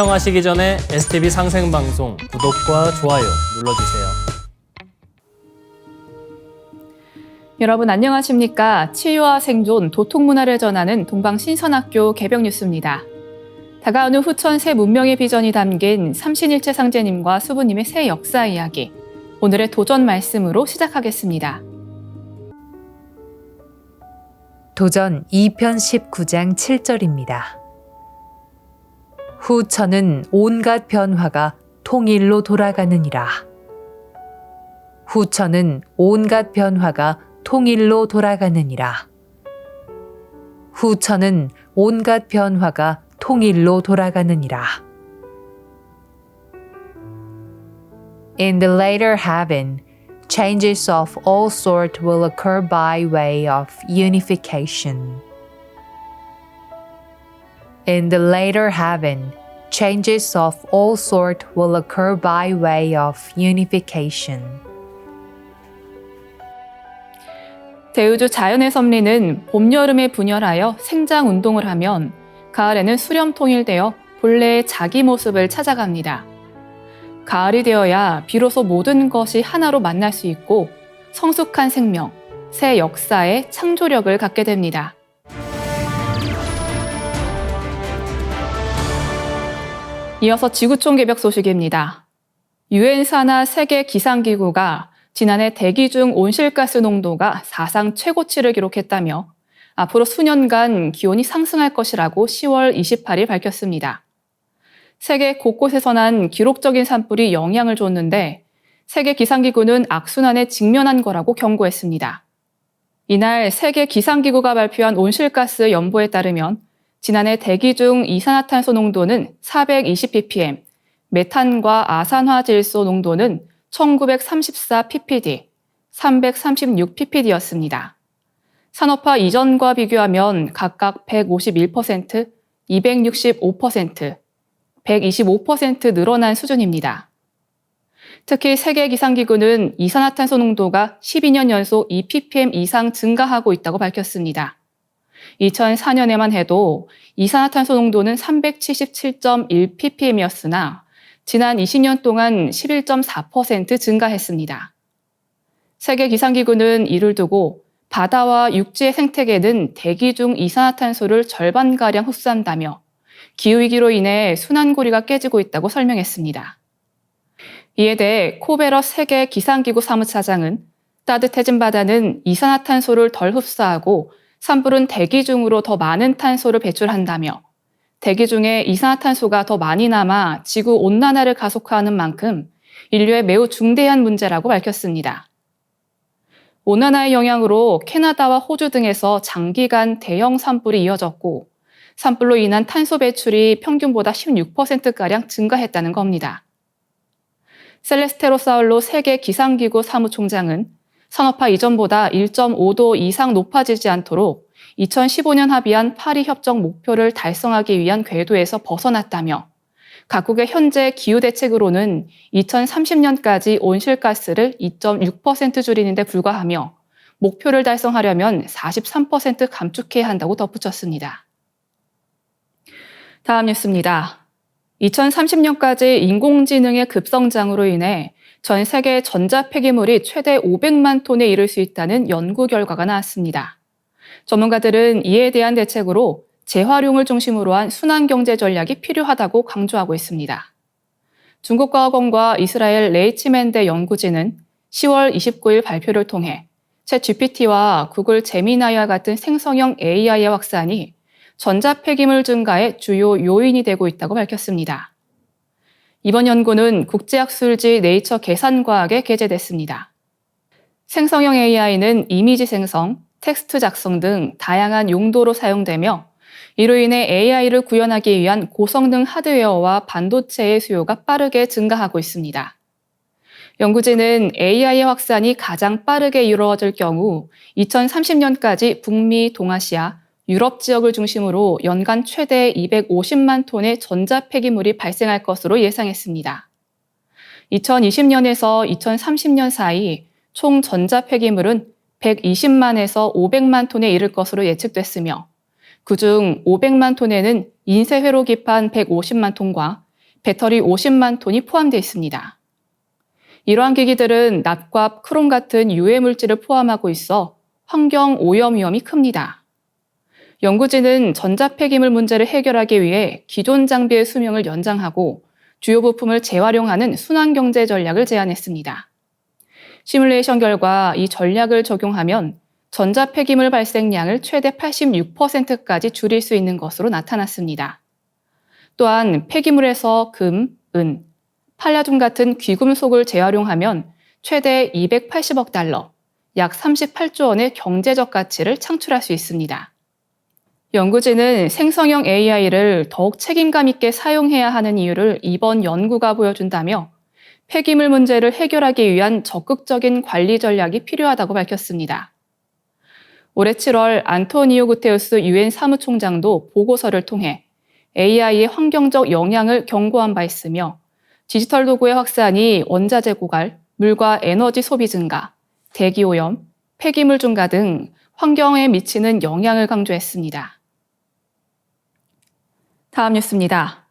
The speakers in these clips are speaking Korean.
시청하시기 전에 STV 상생방송 구독과 좋아요 눌러주세요. 여러분 안녕하십니까? 치유와 생존, 도통문화를 전하는 동방신선학교 개병 뉴스입니다. 다가오는 후천 새 문명의 비전이 담긴 삼신일체 상제님과 수부님의 새 역사 이야기, 오늘의 도전 말씀으로 시작하겠습니다. 도전 2편 19장 7절입니다. 후천은 온갖 변화가 통일로 돌아가느니라. 후천은 온갖 변화가 통일로 돌아가느니라. 후천은 온갖 변화가 통일로 돌아가느니라. In the later heaven, changes of all sorts will occur by way of unification. In the later heaven, changes of all sorts will occur by way of unification. 대우주 자연의 섭리는 봄, 여름에 분열하여 생장 운동을 하면 가을에는 수렴 통일되어 본래의 자기 모습을 찾아갑니다. 가을이 되어야 비로소 모든 것이 하나로 만날 수 있고 성숙한 생명, 새 역사의 창조력을 갖게 됩니다. 이어서 지구촌 개벽 소식입니다. 유엔 산하 세계 기상기구가 지난해 대기 중 온실가스 농도가 사상 최고치를 기록했다며 앞으로 수년간 기온이 상승할 것이라고 10월 28일 밝혔습니다. 세계 곳곳에서 난 기록적인 산불이 영향을 줬는데 세계 기상기구는 악순환에 직면한 거라고 경고했습니다. 이날 세계 기상기구가 발표한 온실가스 연보에 따르면 지난해 대기 중 이산화탄소 농도는 420ppm, 메탄과 아산화질소 농도는 1934 ppd, 336 ppd였습니다. 산업화 이전과 비교하면 각각 151%, 265%, 125% 늘어난 수준입니다. 특히 세계기상기구는 이산화탄소 농도가 12년 연속 2ppm 이상 증가하고 있다고 밝혔습니다. 2004년에만 해도 이산화탄소 농도는 377.1 ppm이었으나 지난 20년 동안 11.4% 증가했습니다. 세계기상기구는 이를 두고 바다와 육지의 생태계는 대기 중 이산화탄소를 절반가량 흡수한다며 기후위기로 인해 순환고리가 깨지고 있다고 설명했습니다. 이에 대해 코베러 세계기상기구 사무차장은 따뜻해진 바다는 이산화탄소를 덜 흡수하고 산불은 대기 중으로 더 많은 탄소를 배출한다며 대기 중에 이산화탄소가 더 많이 남아 지구 온난화를 가속화하는 만큼 인류의 매우 중대한 문제라고 밝혔습니다. 온난화의 영향으로 캐나다와 호주 등에서 장기간 대형 산불이 이어졌고 산불로 인한 탄소 배출이 평균보다 16%가량 증가했다는 겁니다. 셀레스테로 사울로 세계 기상기구 사무총장은 산업화 이전보다 1.5도 이상 높아지지 않도록 2015년 합의한 파리 협정 목표를 달성하기 위한 궤도에서 벗어났다며 각국의 현재 기후 대책으로는 2030년까지 온실가스를 2.6% 줄이는 데 불과하며 목표를 달성하려면 43% 감축해야 한다고 덧붙였습니다. 다음 뉴스입니다. 2030년까지 인공지능의 급성장으로 인해 전 세계 전자폐기물이 최대 500만 톤에 이를 수 있다는 연구 결과가 나왔습니다. 전문가들은 이에 대한 대책으로 재활용을 중심으로 한 순환경제 전략이 필요하다고 강조하고 있습니다. 중국과학원과 이스라엘 레이치맨대 연구진은 10월 29일 발표를 통해 챗GPT와 구글 제미나이와 같은 생성형 AI의 확산이 전자폐기물 증가의 주요 요인이 되고 있다고 밝혔습니다. 이번 연구는 국제학술지 네이처 계산과학에 게재됐습니다. 생성형 AI는 이미지 생성, 텍스트 작성 등 다양한 용도로 사용되며 이로 인해 AI를 구현하기 위한 고성능 하드웨어와 반도체의 수요가 빠르게 증가하고 있습니다. 연구진은 AI의 확산이 가장 빠르게 이루어질 경우 2030년까지 북미, 동아시아, 유럽 지역을 중심으로 연간 최대 250만 톤의 전자폐기물이 발생할 것으로 예상했습니다. 2020년에서 2030년 사이 총 전자폐기물은 120만에서 500만 톤에 이를 것으로 예측됐으며 그중 500만 톤에는 인쇄회로 기판 150만 톤과 배터리 50만 톤이 포함되어 있습니다. 이러한 기기들은 납과 크롬 같은 유해 물질을 포함하고 있어 환경 오염 위험이 큽니다. 연구진은 전자폐기물 문제를 해결하기 위해 기존 장비의 수명을 연장하고 주요 부품을 재활용하는 순환경제 전략을 제안했습니다. 시뮬레이션 결과 이 전략을 적용하면 전자폐기물 발생량을 최대 86%까지 줄일 수 있는 것으로 나타났습니다. 또한 폐기물에서 금, 은, 팔라듐 같은 귀금속을 재활용하면 최대 280억 달러, 약 38조 원의 경제적 가치를 창출할 수 있습니다. 연구진은 생성형 AI를 더욱 책임감 있게 사용해야 하는 이유를 이번 연구가 보여준다며 폐기물 문제를 해결하기 위한 적극적인 관리 전략이 필요하다고 밝혔습니다. 올해 7월 안토니오 구테우스 유엔 사무총장도 보고서를 통해 AI의 환경적 영향을 경고한 바 있으며 디지털 도구의 확산이 원자재 고갈, 물과 에너지 소비 증가, 대기 오염, 폐기물 증가 등 환경에 미치는 영향을 강조했습니다. 다음 뉴스입니다.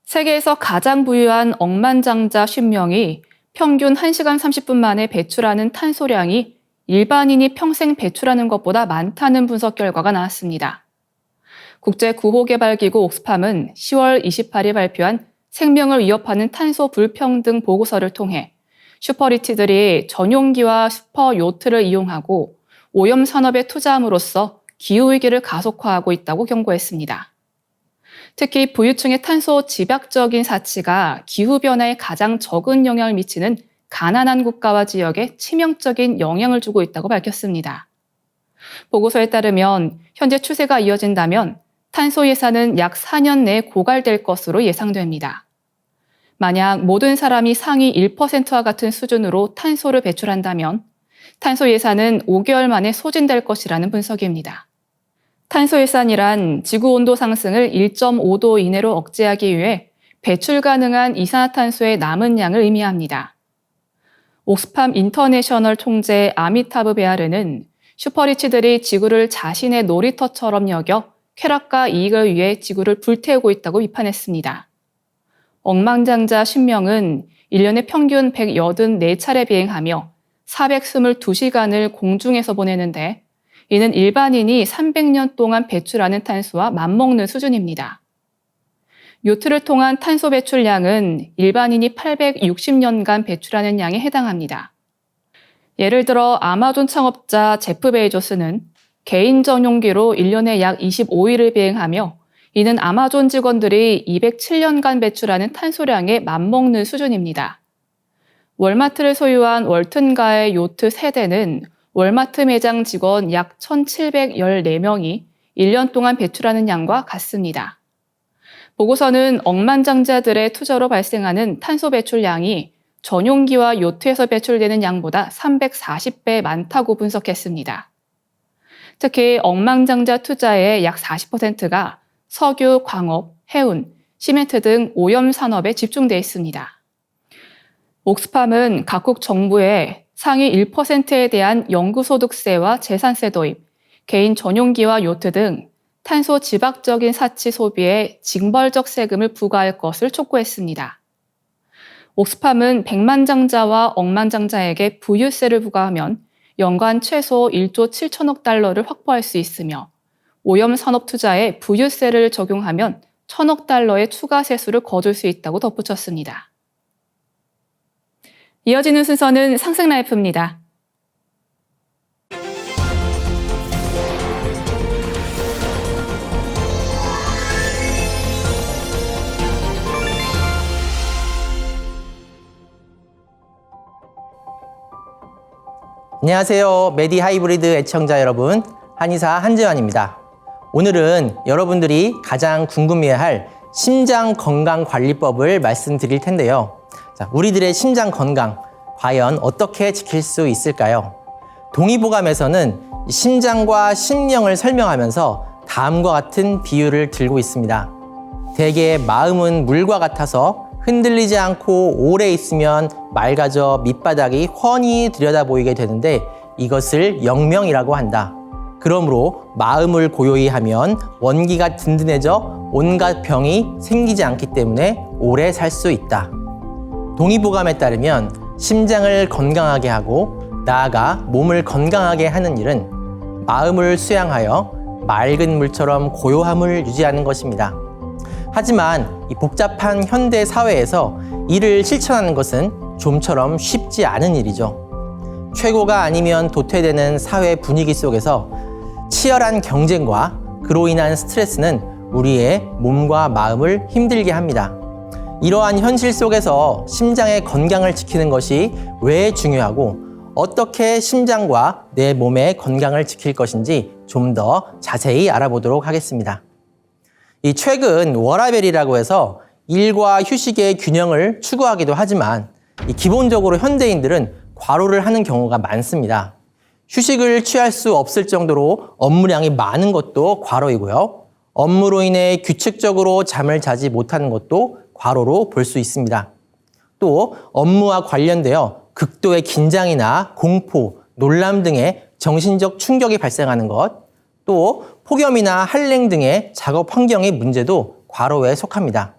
세계에서 가장 부유한 억만장자 50명이 평균 1시간 30분 만에 배출하는 탄소량이 일반인이 평생 배출하는 것보다 많다는 분석 결과가 나왔습니다. 국제구호개발기구 옥스팜은 10월 28일 발표한 생명을 위협하는 탄소 불평등 보고서를 통해 슈퍼리치들이 전용기와 슈퍼요트를 이용하고 오염 산업에 투자함으로써 기후위기를 가속화하고 있다고 경고했습니다. 특히 부유층의 탄소 집약적인 사치가 기후변화에 가장 적은 영향을 미치는 가난한 국가와 지역에 치명적인 영향을 주고 있다고 밝혔습니다. 보고서에 따르면 현재 추세가 이어진다면 탄소 예산은 약 4년 내에 고갈될 것으로 예상됩니다. 만약 모든 사람이 상위 1%와 같은 수준으로 탄소를 배출한다면 탄소 예산은 5개월 만에 소진될 것이라는 분석입니다. 탄소 예산이란 지구 온도 상승을 1.5도 이내로 억제하기 위해 배출 가능한 이산화탄소의 남은 양을 의미합니다. 옥스팜 인터내셔널 총재 아미타브 베아르는 슈퍼리치들이 지구를 자신의 놀이터처럼 여겨 쾌락과 이익을 위해 지구를 불태우고 있다고 비판했습니다. 억만장자 10명은 1년에 평균 184차례 비행하며 422시간을 공중에서 보내는데 이는 일반인이 300년 동안 배출하는 탄소와 맞먹는 수준입니다. 요트를 통한 탄소 배출량은 일반인이 860년간 배출하는 양에 해당합니다. 예를 들어 아마존 창업자 제프 베이조스는 개인 전용기로 1년에 약 25일을 비행하며 이는 아마존 직원들이 207년간 배출하는 탄소량에 맞먹는 수준입니다. 월마트를 소유한 월튼가의 요트 3대는 월마트 매장 직원 약 1,714명이 1년 동안 배출하는 양과 같습니다. 보고서는 억만장자들의 투자로 발생하는 탄소 배출량이 전용기와 요트에서 배출되는 양보다 340배 많다고 분석했습니다. 특히 억만장자 투자의 약 40%가 석유, 광업, 해운, 시멘트 등 오염 산업에 집중되어 있습니다. 옥스팜은 각국 정부에 상위 1%에 대한 연구소득세와 재산세 도입, 개인 전용기와 요트 등 탄소 지박적인 사치 소비에 징벌적 세금을 부과할 것을 촉구했습니다. 옥스팜은 백만장자와 억만장자에게 부유세를 부과하면 연간 최소 1조 7천억 달러를 확보할 수 있으며 오염 산업 투자에 부유세를 적용하면 1,000억 달러의 추가 세수를 거둘 수 있다고 덧붙였습니다. 이어지는 순서는 상승라이프입니다. 안녕하세요. 메디 하이브리드 애청자 여러분, 한의사 한재환입니다. 오늘은 여러분들이 가장 궁금해할 심장 건강 관리법을 말씀드릴 텐데요. 자, 우리들의 심장 건강 과연 어떻게 지킬 수 있을까요? 동의보감에서는 심장과 심령을 설명하면서 다음과 같은 비유를 들고 있습니다. 대개 마음은 물과 같아서 흔들리지 않고 오래 있으면 맑아져 밑바닥이 훤히 들여다 보이게 되는데 이것을 영명이라고 한다. 그러므로 마음을 고요히 하면 원기가 든든해져 온갖 병이 생기지 않기 때문에 오래 살 수 있다. 동의보감에 따르면 심장을 건강하게 하고 나아가 몸을 건강하게 하는 일은 마음을 수양하여 맑은 물처럼 고요함을 유지하는 것입니다. 하지만 이 복잡한 현대 사회에서 이를 실천하는 것은 좀처럼 쉽지 않은 일이죠. 최고가 아니면 도태되는 사회 분위기 속에서 치열한 경쟁과 그로 인한 스트레스는 우리의 몸과 마음을 힘들게 합니다. 이러한 현실 속에서 심장의 건강을 지키는 것이 왜 중요하고 어떻게 심장과 내 몸의 건강을 지킬 것인지 좀 더 자세히 알아보도록 하겠습니다. 이 최근 워라밸이라고 해서 일과 휴식의 균형을 추구하기도 하지만 기본적으로 현대인들은 과로를 하는 경우가 많습니다. 휴식을 취할 수 없을 정도로 업무량이 많은 것도 과로이고요. 업무로 인해 규칙적으로 잠을 자지 못하는 것도 과로로 볼 수 있습니다. 또 업무와 관련되어 극도의 긴장이나 공포, 놀람 등의 정신적 충격이 발생하는 것, 또 폭염이나 한랭 등의 작업 환경의 문제도 과로에 속합니다.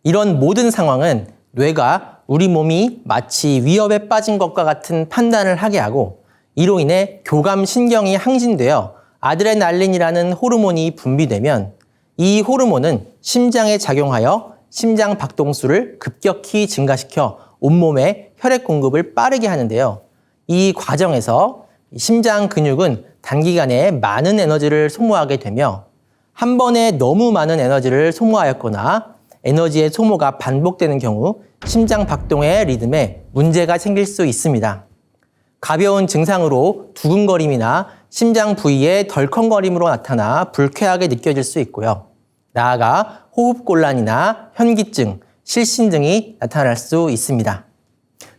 이런 모든 상황은 뇌가 우리 몸이 마치 위협에 빠진 것과 같은 판단을 하게 하고 이로 인해 교감신경이 항진되어 아드레날린이라는 호르몬이 분비되면 이 호르몬은 심장에 작용하여 심장 박동수를 급격히 증가시켜 온몸에 혈액 공급을 빠르게 하는데요. 이 과정에서 심장 근육은 단기간에 많은 에너지를 소모하게 되며 한 번에 너무 많은 에너지를 소모하였거나 에너지의 소모가 반복되는 경우 심장 박동의 리듬에 문제가 생길 수 있습니다. 가벼운 증상으로 두근거림이나 심장 부위의 덜컹거림으로 나타나 불쾌하게 느껴질 수 있고요. 나아가 호흡곤란이나 현기증, 실신 등이 나타날 수 있습니다.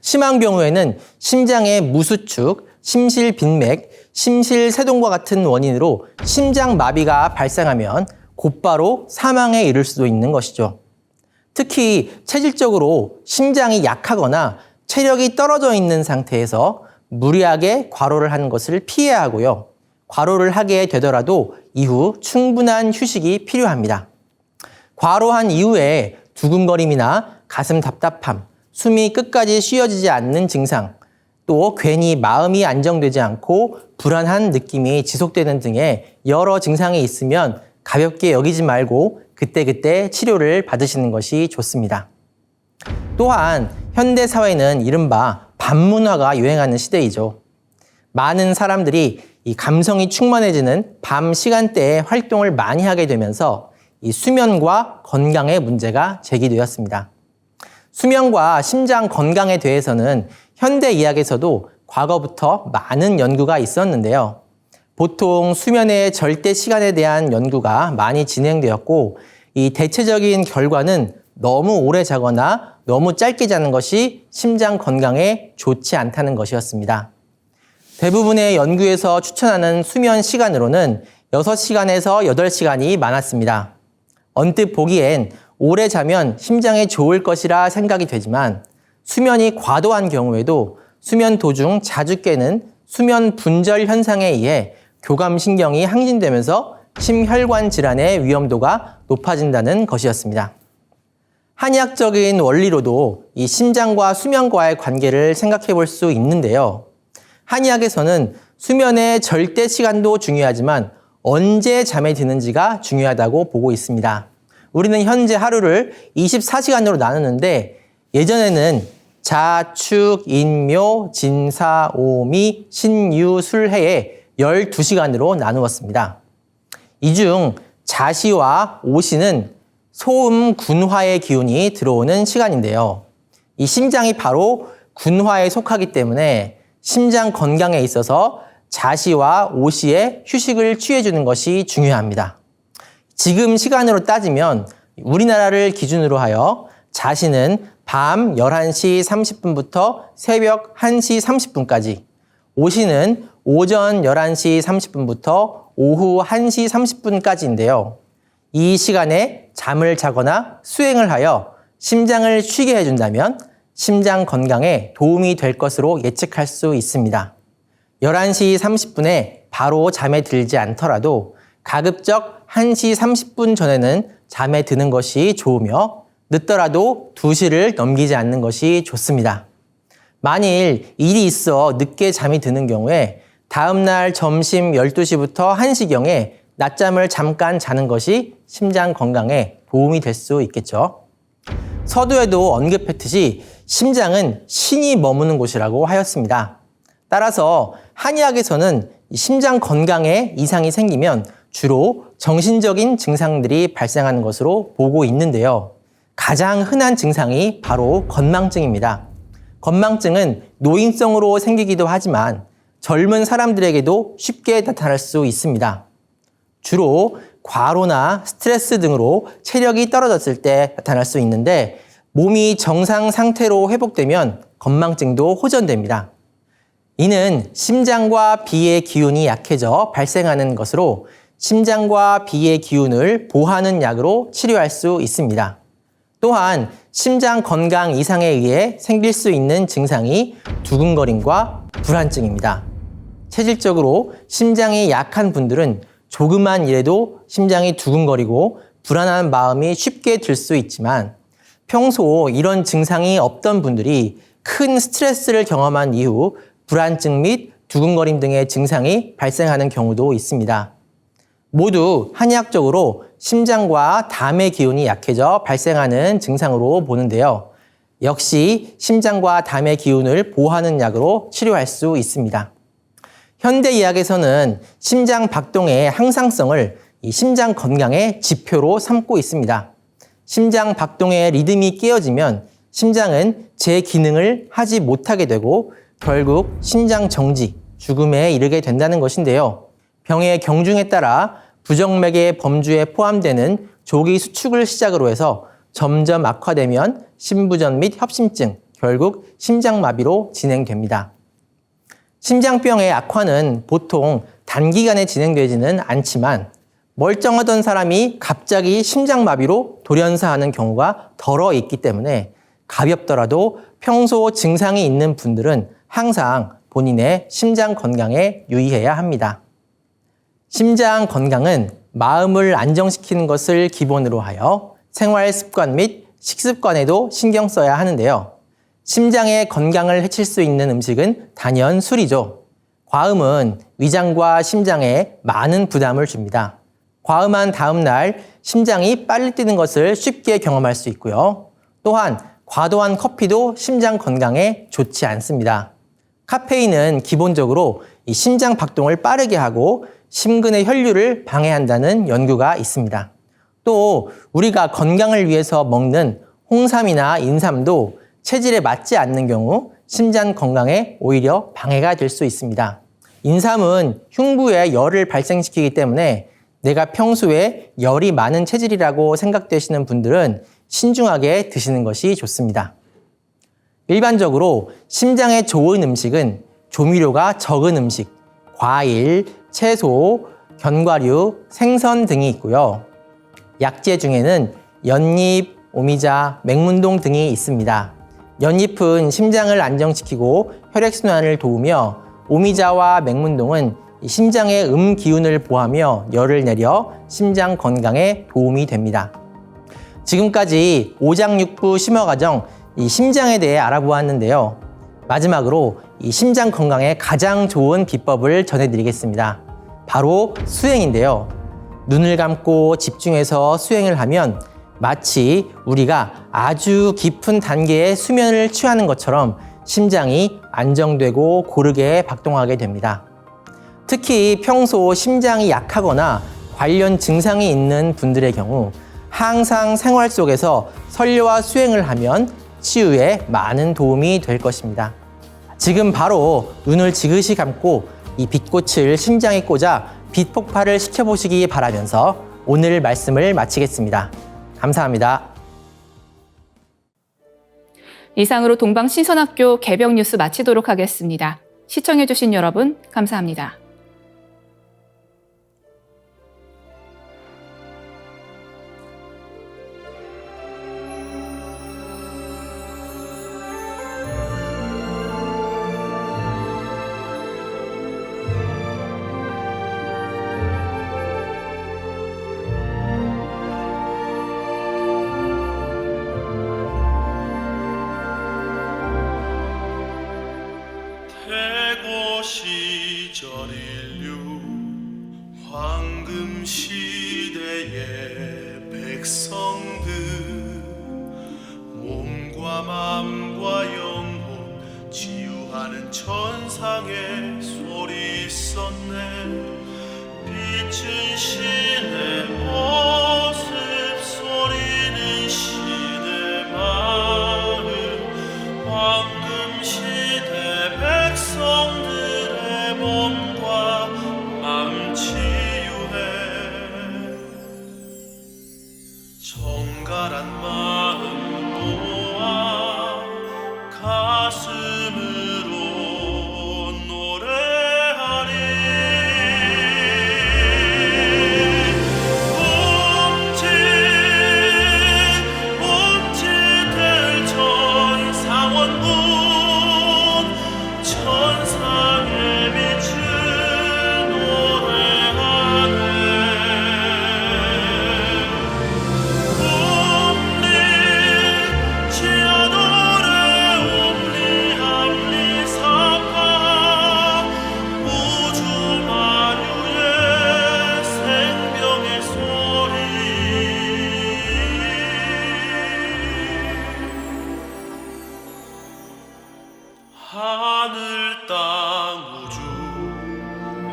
심한 경우에는 심장의 무수축, 심실빈맥, 심실세동과 같은 원인으로 심장마비가 발생하면 곧바로 사망에 이를 수도 있는 것이죠. 특히 체질적으로 심장이 약하거나 체력이 떨어져 있는 상태에서 무리하게 과로를 하는 것을 피해야 하고요. 과로를 하게 되더라도 이후 충분한 휴식이 필요합니다. 과로한 이후에 두근거림이나 가슴 답답함, 숨이 끝까지 쉬어지지 않는 증상, 또 괜히 마음이 안정되지 않고 불안한 느낌이 지속되는 등의 여러 증상이 있으면 가볍게 여기지 말고 그때그때 치료를 받으시는 것이 좋습니다. 또한 현대 사회는 이른바 밤문화가 유행하는 시대이죠. 많은 사람들이 이 감성이 충만해지는 밤 시간대에 활동을 많이 하게 되면서 이 수면과 건강에 문제가 제기되었습니다. 수면과 심장 건강에 대해서는 현대 의학에서도 과거부터 많은 연구가 있었는데요. 보통 수면의 절대 시간에 대한 연구가 많이 진행되었고 이 대체적인 결과는 너무 오래 자거나 너무 짧게 자는 것이 심장 건강에 좋지 않다는 것이었습니다. 대부분의 연구에서 추천하는 수면 시간으로는 6시간에서 8시간이 많았습니다. 언뜻 보기엔 오래 자면 심장에 좋을 것이라 생각이 되지만 수면이 과도한 경우에도 수면 도중 자주 깨는 수면 분절 현상에 의해 교감신경이 항진되면서 심혈관 질환의 위험도가 높아진다는 것이었습니다. 한의학적인 원리로도 이 심장과 수면과의 관계를 생각해 볼 수 있는데요. 한의학에서는 수면의 절대 시간도 중요하지만 언제 잠에 드는지가 중요하다고 보고 있습니다. 우리는 현재 하루를 24시간으로 나누는데 예전에는 자, 축, 인묘, 진사, 오미, 신유, 술해에 12시간으로 나누었습니다. 이 중 자시와 오시는 소음 군화의 기운이 들어오는 시간인데요. 이 심장이 바로 군화에 속하기 때문에 심장 건강에 있어서 자시와 오시의 휴식을 취해주는 것이 중요합니다. 지금 시간으로 따지면 우리나라를 기준으로 하여 자시는 밤 11시 30분부터 새벽 1시 30분까지, 오시는 오전 11시 30분부터 오후 1시 30분까지인데요. 이 시간에 잠을 자거나 수행을 하여 심장을 쉬게 해준다면 심장 건강에 도움이 될 것으로 예측할 수 있습니다. 11시 30분에 바로 잠에 들지 않더라도 가급적 1시 30분 전에는 잠에 드는 것이 좋으며 늦더라도 2시를 넘기지 않는 것이 좋습니다. 만일 일이 있어 늦게 잠이 드는 경우에 다음날 점심 12시부터 1시경에 낮잠을 잠깐 자는 것이 심장 건강에 도움이 될 수 있겠죠. 서두에도 언급했듯이 심장은 신이 머무는 곳이라고 하였습니다. 따라서 한의학에서는 심장 건강에 이상이 생기면 주로 정신적인 증상들이 발생하는 것으로 보고 있는데요. 가장 흔한 증상이 바로 건망증입니다. 건망증은 노인성으로 생기기도 하지만 젊은 사람들에게도 쉽게 나타날 수 있습니다. 주로 과로나 스트레스 등으로 체력이 떨어졌을 때 나타날 수 있는데 몸이 정상 상태로 회복되면 건망증도 호전됩니다. 이는 심장과 비의 기운이 약해져 발생하는 것으로 심장과 비의 기운을 보하는 약으로 치료할 수 있습니다. 또한 심장 건강 이상에 의해 생길 수 있는 증상이 두근거림과 불안증입니다. 체질적으로 심장이 약한 분들은 조그만 일에도 심장이 두근거리고 불안한 마음이 쉽게 들 수 있지만 평소 이런 증상이 없던 분들이 큰 스트레스를 경험한 이후 불안증 및 두근거림 등의 증상이 발생하는 경우도 있습니다. 모두 한의학적으로 심장과 담의 기운이 약해져 발생하는 증상으로 보는데요. 역시 심장과 담의 기운을 보호하는 약으로 치료할 수 있습니다. 현대의학에서는 심장 박동의 항상성을 이 심장 건강의 지표로 삼고 있습니다. 심장 박동의 리듬이 깨어지면 심장은 제 기능을 하지 못하게 되고 결국 심장 정지, 죽음에 이르게 된다는 것인데요. 병의 경중에 따라 부정맥의 범주에 포함되는 조기 수축을 시작으로 해서 점점 악화되면 심부전 및 협심증, 결국 심장마비로 진행됩니다. 심장병의 악화는 보통 단기간에 진행되지는 않지만 멀쩡하던 사람이 갑자기 심장마비로 돌연사하는 경우가 덜어 있기 때문에 가볍더라도 평소 증상이 있는 분들은 항상 본인의 심장 건강에 유의해야 합니다. 심장 건강은 마음을 안정시키는 것을 기본으로 하여 생활 습관 및 식습관에도 신경 써야 하는데요. 심장의 건강을 해칠 수 있는 음식은 단연 술이죠. 과음은 위장과 심장에 많은 부담을 줍니다. 과음한 다음 날 심장이 빨리 뛰는 것을 쉽게 경험할 수 있고요. 또한 과도한 커피도 심장 건강에 좋지 않습니다. 카페인은 기본적으로 이 심장 박동을 빠르게 하고 심근의 혈류를 방해한다는 연구가 있습니다. 또 우리가 건강을 위해서 먹는 홍삼이나 인삼도 체질에 맞지 않는 경우 심장 건강에 오히려 방해가 될 수 있습니다. 인삼은 흉부에 열을 발생시키기 때문에 내가 평소에 열이 많은 체질이라고 생각되시는 분들은 신중하게 드시는 것이 좋습니다. 일반적으로 심장에 좋은 음식은 조미료가 적은 음식, 과일, 채소, 견과류, 생선 등이 있고요. 약재 중에는 연잎, 오미자, 맹문동 등이 있습니다. 연잎은 심장을 안정시키고 혈액순환을 도우며 오미자와 맹문동은 심장의 기운을 보하며 열을 내려 심장 건강에 도움이 됩니다. 지금까지 오장육부 심화과정 이 심장에 대해 알아보았는데요. 마지막으로 이 심장 건강에 가장 좋은 비법을 전해드리겠습니다. 바로 수행인데요. 눈을 감고 집중해서 수행을 하면 마치 우리가 아주 깊은 단계의 수면을 취하는 것처럼 심장이 안정되고 고르게 박동하게 됩니다. 특히 평소 심장이 약하거나 관련 증상이 있는 분들의 경우 항상 생활 속에서 설료와 수행을 하면 치유에 많은 도움이 될 것입니다. 지금 바로 눈을 지그시 감고 이 빛꽃을 심장에 꽂아 빛 폭발을 시켜보시기 바라면서 오늘 말씀을 마치겠습니다. 감사합니다. 이상으로 동방신선학교 개병 뉴스 마치도록 하겠습니다. 시청해주신 여러분 감사합니다. 천상의 소리 있었네. 빛은 신의 모습, 소리는 신의 마음. 황금 시대 백성들의 몸과 마음 치유해. 정갈한 마음 모아 가슴으로 노래하리. 옴짓될 천상원군, 천상의 빛을 노래하네. 하늘 땅 우주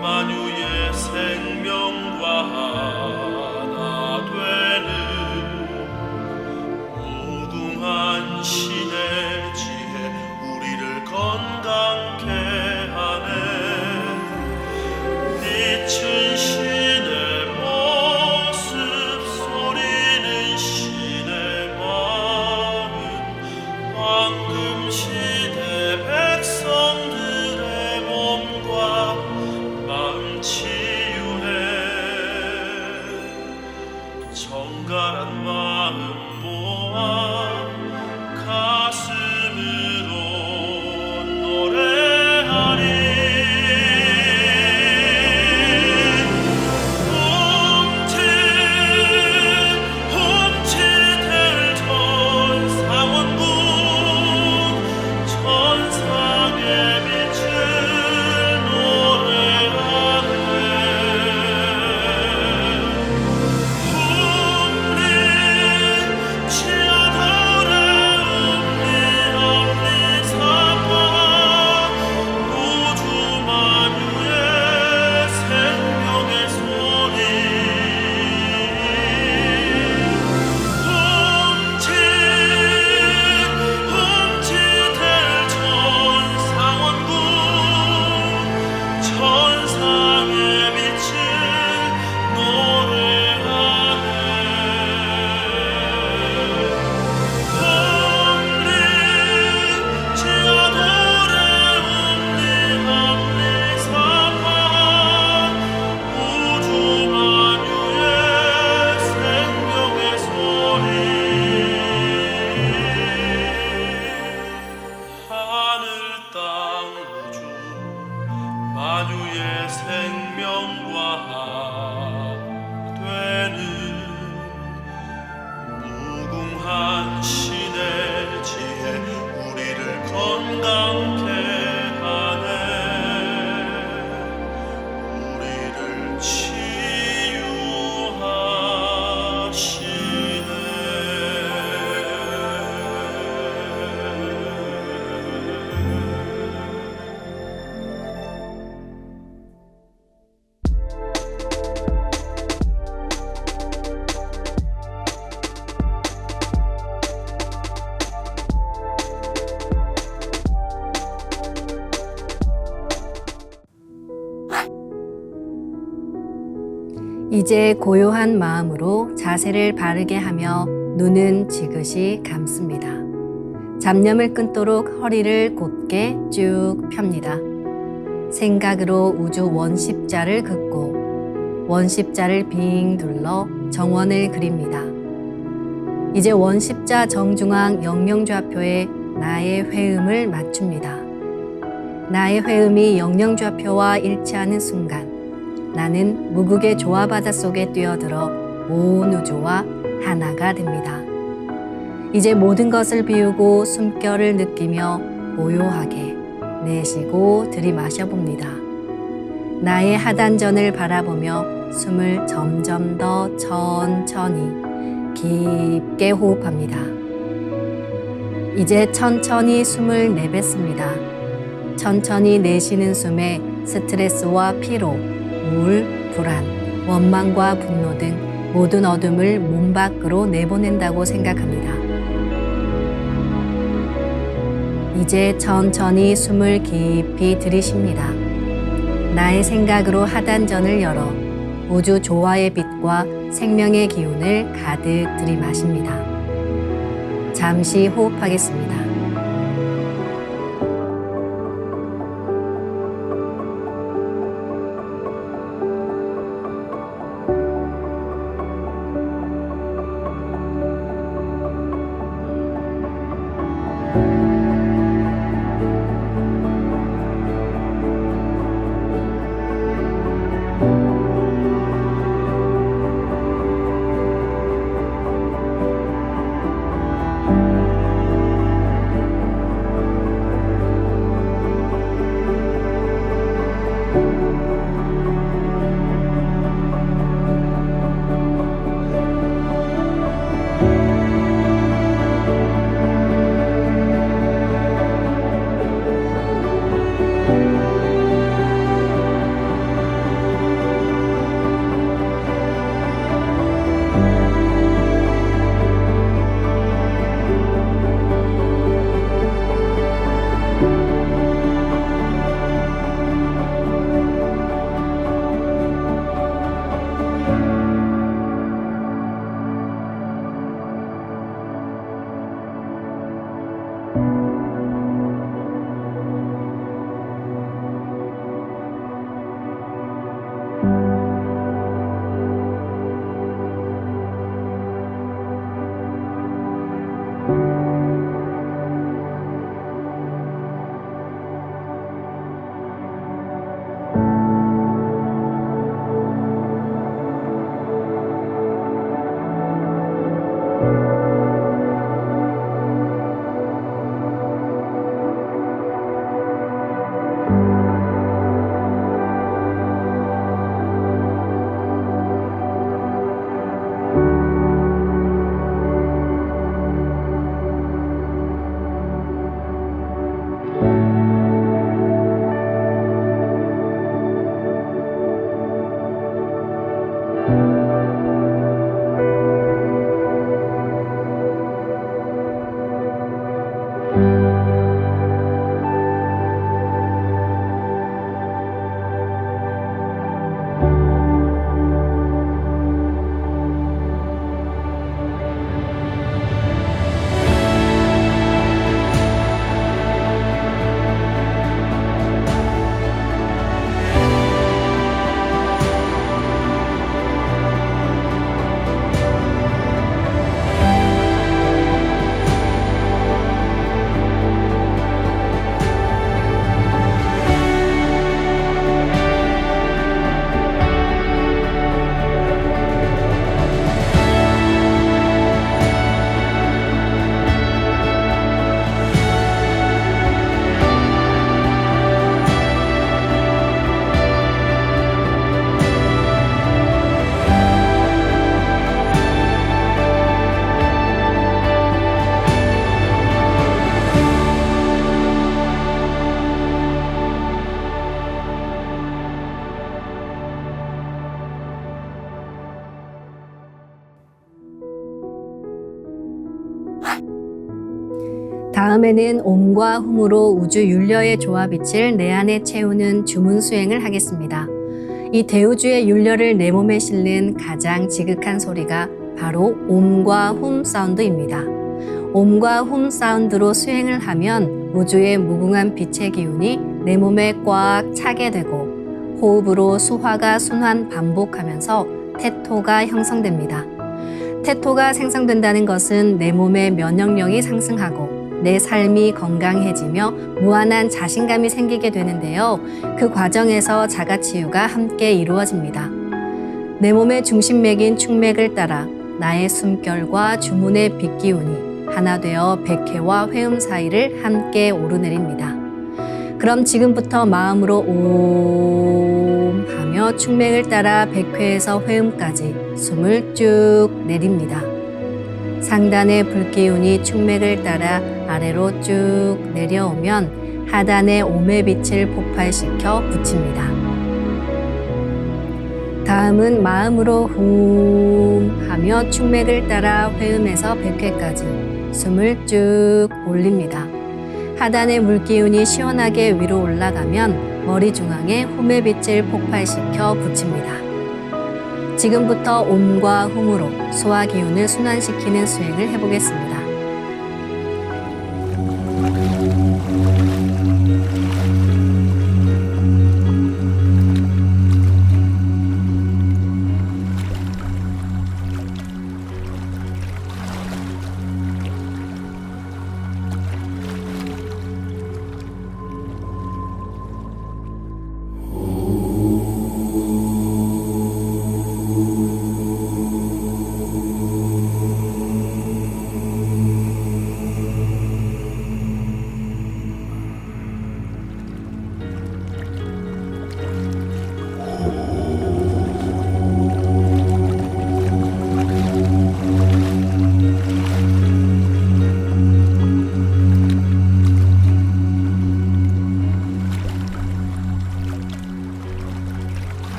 만유의 생명과 하나 되는 무궁한 신의 지혜, 우리를 건강케 하네. 빛은 신의 모습, 소리는 신의 마음. 황금 시대 백성들의 몸과 마음 치유해. 정갈한 마음 모아 가슴으로 노래하리. 홈치될 천상원군, 천상의 빛을 노래하네. 움리 치아더래 움리 암리 사파. 우주 만유의 생명의 소리. 홈치될 천상원군, 천상의 빛을 노래하네. 홈리 치아더래 홈리 함리 사파. 우주 만유의 생명의 소리. 하늘 땅 우주 만유의 생명과 하나 되는 무궁한 신의 지혜, 우리를 건강케 하네. 우리를 이제 고요한 마음으로 자세를 바르게 하며 눈은 지그시 감습니다. 잡념을 끊도록 허리를 곧게 쭉 펴니다. 생각으로 우주 원십자를 긋고 원십자를 빙 둘러 정원을 그립니다. 이제 원십자 정중앙 영명좌표에 나의 회음을 맞춥니다. 나의 회음이 영영좌표와 일치하는 순간 나는 무국의 조화바다 속에 뛰어들어 온 우주와 하나가 됩니다. 이제 모든 것을 비우고 숨결을 느끼며 고요하게 내쉬고 들이마셔 봅니다. 나의 하단전을 바라보며 숨을 점점 더 천천히 깊게 호흡합니다. 이제 천천히 숨을 내뱉습니다. 천천히 내쉬는 숨에 스트레스와 피로, 우울, 불안, 원망과 분노 등 모든 어둠을 몸 밖으로 내보낸다고 생각합니다. 이제 천천히 숨을 깊이 들이쉽니다. 나의 생각으로 하단전을 열어 우주 조화의 빛과 생명의 기운을 가득 들이마십니다. 잠시 호흡하겠습니다. 다음에는 옴과 훔으로 우주 율려의 조화빛을 내 안에 채우는 주문 수행을 하겠습니다. 이 대우주의 율려를 내 몸에 실는 가장 지극한 소리가 바로 옴과 훔 사운드입니다. 옴과 훔 사운드로 수행을 하면 우주의 무궁한 빛의 기운이 내 몸에 꽉 차게 되고 호흡으로 수화가 순환 반복하면서 태토가 형성됩니다. 태토가 생성된다는 것은 내 몸의 면역력이 상승하고 내 삶이 건강해지며 무한한 자신감이 생기게 되는데요. 그 과정에서 자가치유가 함께 이루어집니다. 내 몸의 중심맥인 충맥을 따라 나의 숨결과 주문의 빛기운이 하나 되어 백회와 회음 사이를 함께 오르내립니다. 그럼 지금부터 마음으로 옴 하며 충맥을 따라 백회에서 회음까지 숨을 쭉 내립니다. 상단의 불기운이 충맥을 따라 아래로 쭉 내려오면 하단의 오매 빛을 폭발시켜 붙입니다. 다음은 마음으로 훔 하며 충맥을 따라 회음에서 100회까지 숨을 쭉 올립니다. 하단의 물기운이 시원하게 위로 올라가면 머리 중앙에 홈의 빛을 폭발시켜 붙입니다. 지금부터 옴과 훔으로 소화 기운을 순환시키는 수행을 해보겠습니다.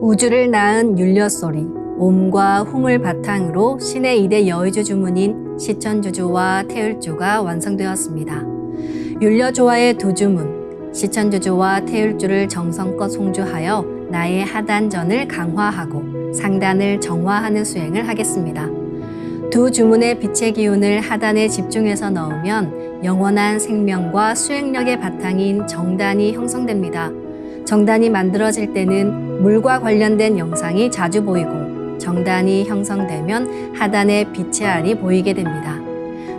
우주를 낳은 율려소리, 옴과 hum을 바탕으로 신의 2대 여의주 주문인 시천주주와 태율주가 완성되었습니다. 율려조화의 두 주문, 시천주주와 태율주를 정성껏 송주하여 나의 하단전을 강화하고 상단을 정화하는 수행을 하겠습니다. 두 주문의 빛의 기운을 하단에 집중해서 넣으면 영원한 생명과 수행력의 바탕인 정단이 형성됩니다. 정단이 만들어질 때는 물과 관련된 영상이 자주 보이고 정단이 형성되면 하단에 빛의 알이 보이게 됩니다.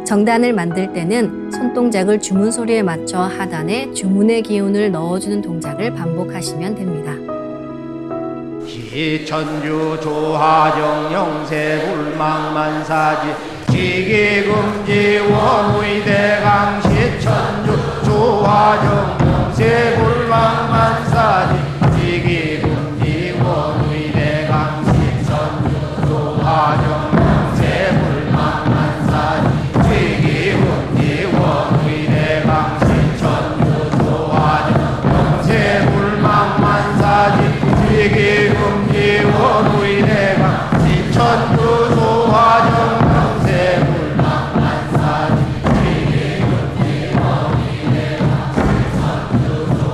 정단을 만들 때는 손동작을 주문 소리에 맞춰 하단에 주문의 기운을 넣어주는 동작을 반복하시면 됩니다. 시천주 조화정 영세 불망만사지 지기금지 원의대강 시천주 조화정 영세 불망만사지 지기금지 원의대강 시천주 조화정 영세 불망만사지 지기금지 원의대강 시천주 조화정 영세 불망만사지 지기금지 원의대강 시천주 조화정 영세 불망만사지 지기금지 원의대강 시천주 조화정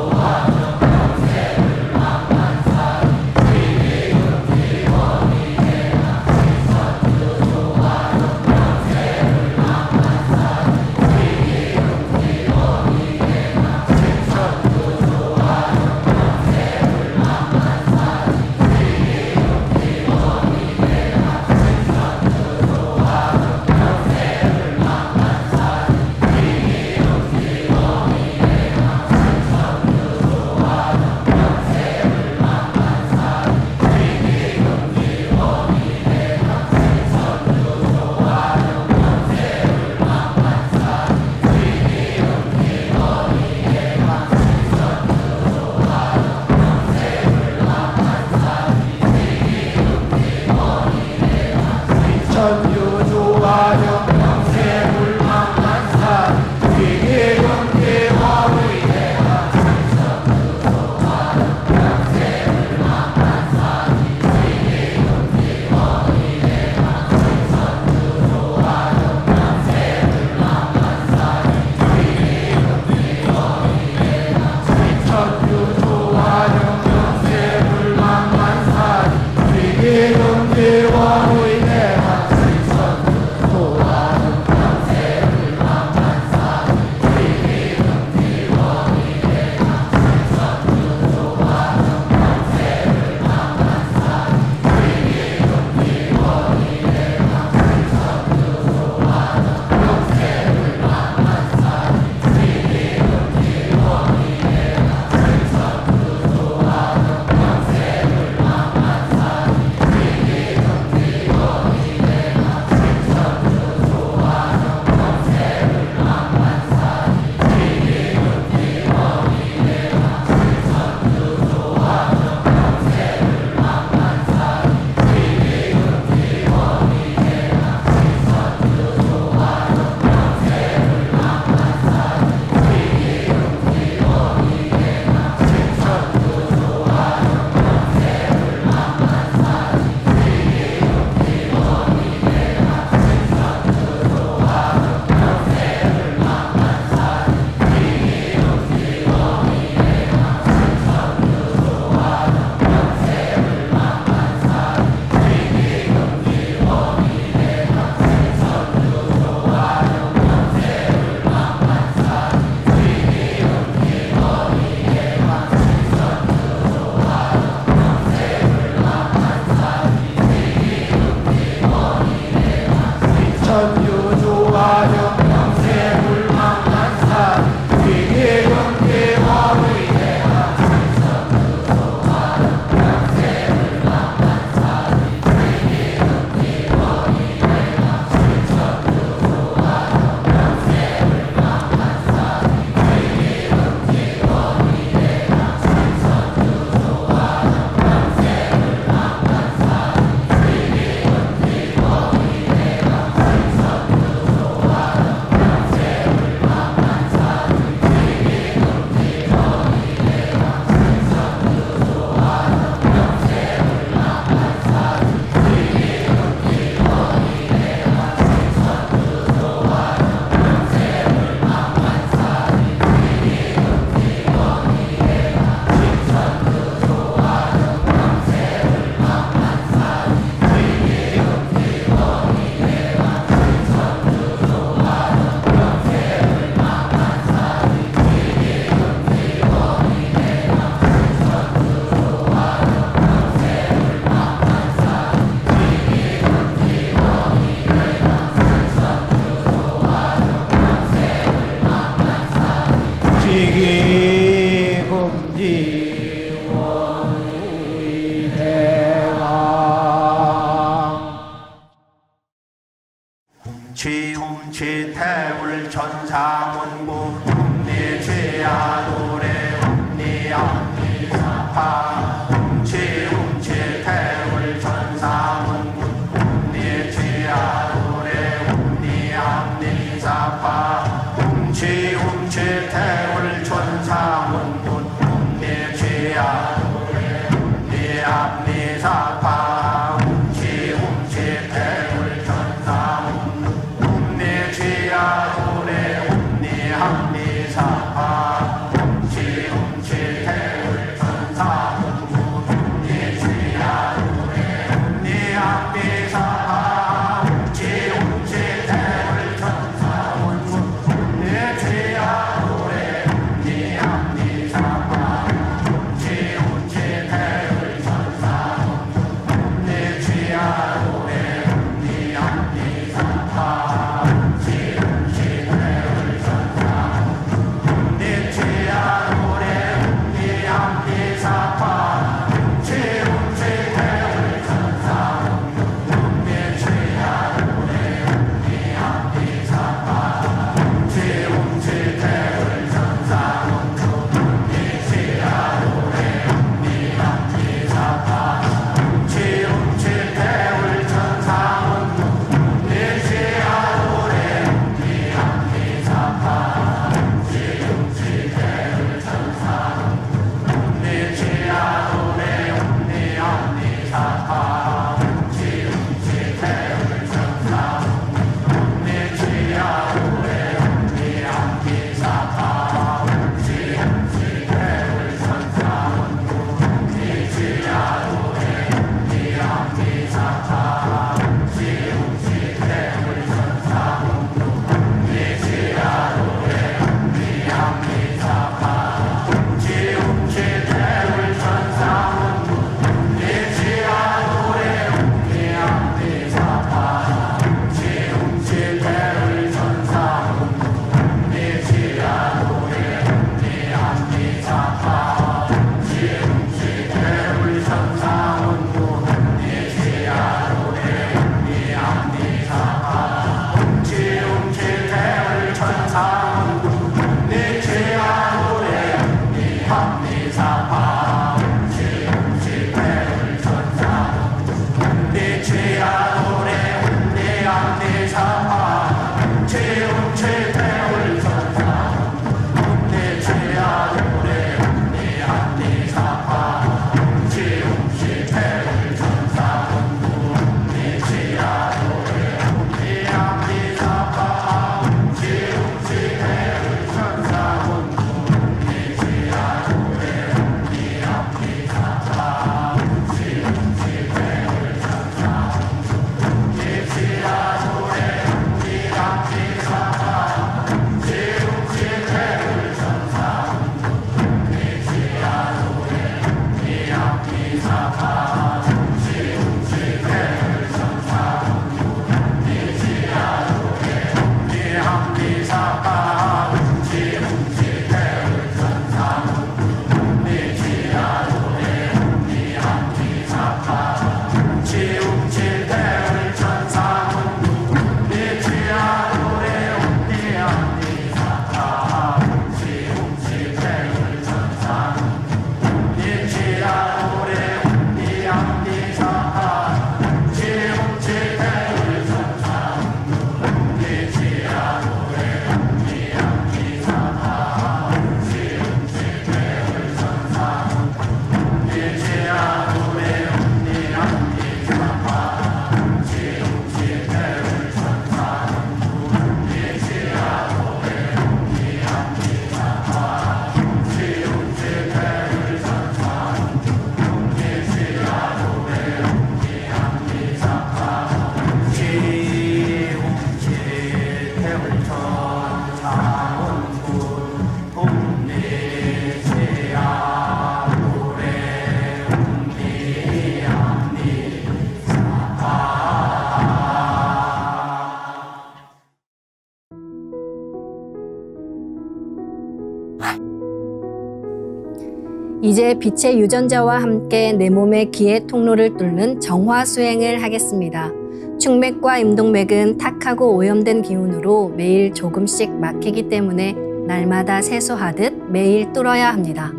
이제 빛의 유전자와 함께 내 몸의 기의 통로를 뚫는 정화 수행을 하겠습니다. 축맥과 임동맥은 탁하고 오염된 기운으로 매일 조금씩 막히기 때문에 날마다 세수하듯 매일 뚫어야 합니다.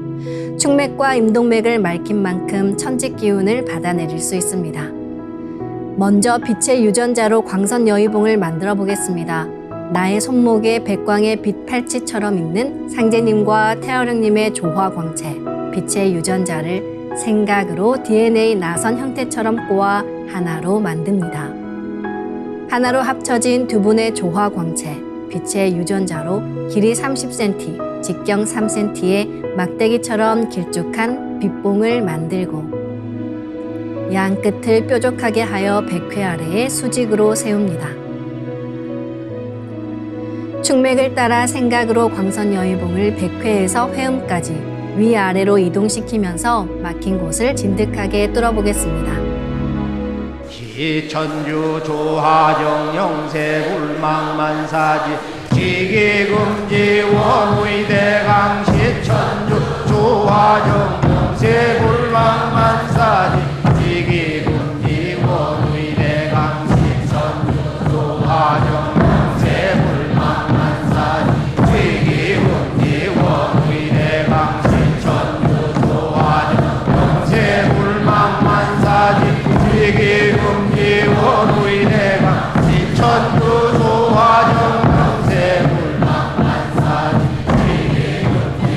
축맥과 임동맥을 맑힌 만큼 천직 기운을 받아내릴 수 있습니다. 먼저 빛의 유전자로 광선 여의봉을 만들어 보겠습니다. 나의 손목에 백광의 빛 팔찌처럼 있는 상제님과 태어령님의 조화광채, 빛의 유전자를 생각으로 DNA 나선 형태처럼 꼬아 하나로 만듭니다. 하나로 합쳐진 두 분의 조화광채, 빛의 유전자로 길이 30cm, 직경 3cm의 막대기처럼 길쭉한 빛봉을 만들고 양 끝을 뾰족하게 하여 백회 아래에 수직으로 세웁니다. 축맥을 따라 생각으로 광선 여의봉을 백회에서 회음까지 위아래로 이동시키면서 막힌 곳을 진득하게 뚫어보겠습니다. 시천주 조화정 영세 불망만사지 지기금지 원의대강 시천주 조화정 영세 불망만사지 지기금지 원의대강 시천주 조화정 영세 불망만사지 지기금지 원의대강 시천주 조화정 영세 불망만사지 지기금지 원의대강 시천주 조화정 영세 불망만사지 지기금지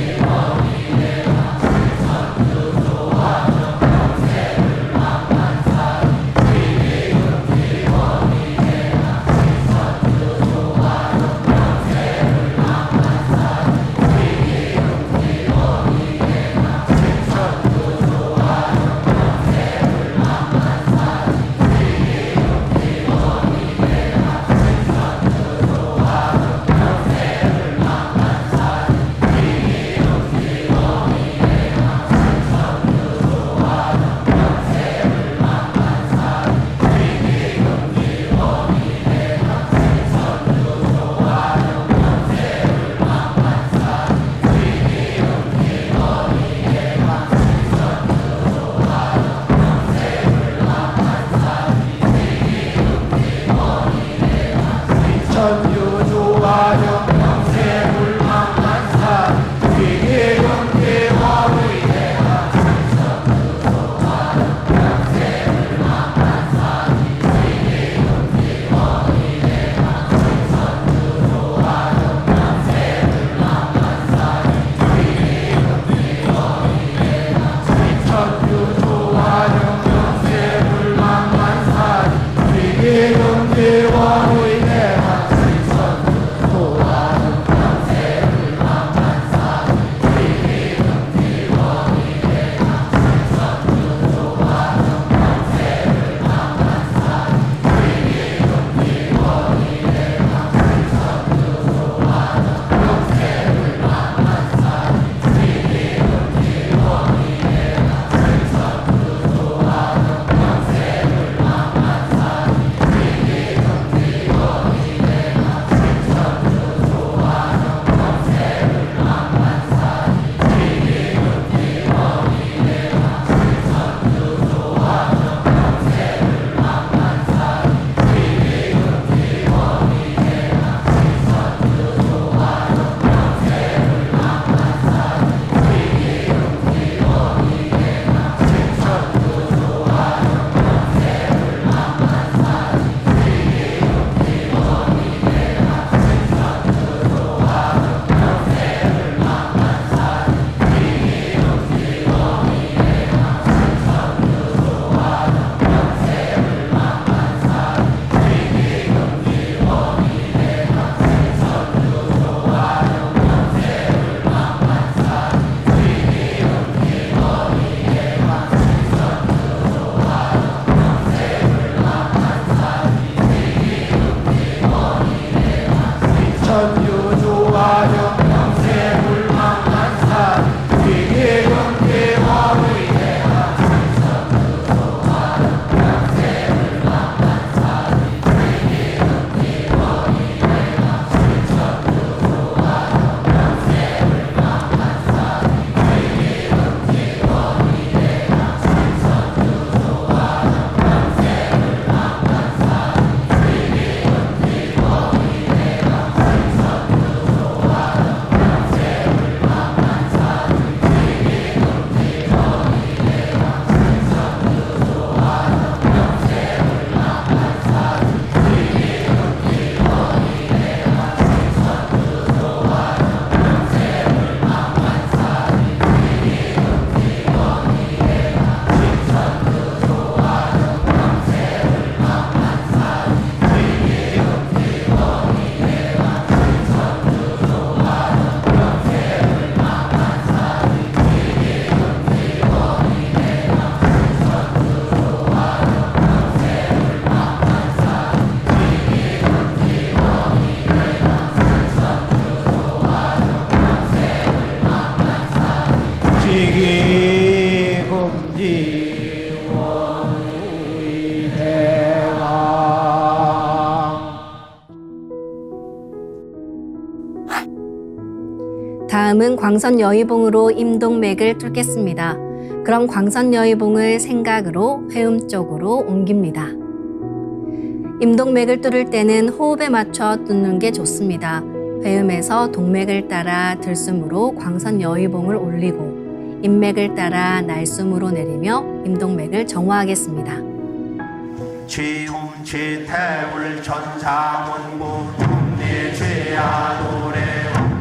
지기금지 원의 대강. 다음은 광선 여의봉으로 임동맥을 뚫겠습니다. 그럼 광선 여의봉을 생각으로 회음 쪽으로 옮깁니다. 임동맥을 뚫을 때는 호흡에 맞춰 뚫는 게 좋습니다. 회음에서 동맥을 따라 들숨으로 광선 여의봉을 올리고 인맥을 따라 날숨으로 내리며 임동맥을 정화하겠습니다. 지움지태울 천사문구 음니죄야 노래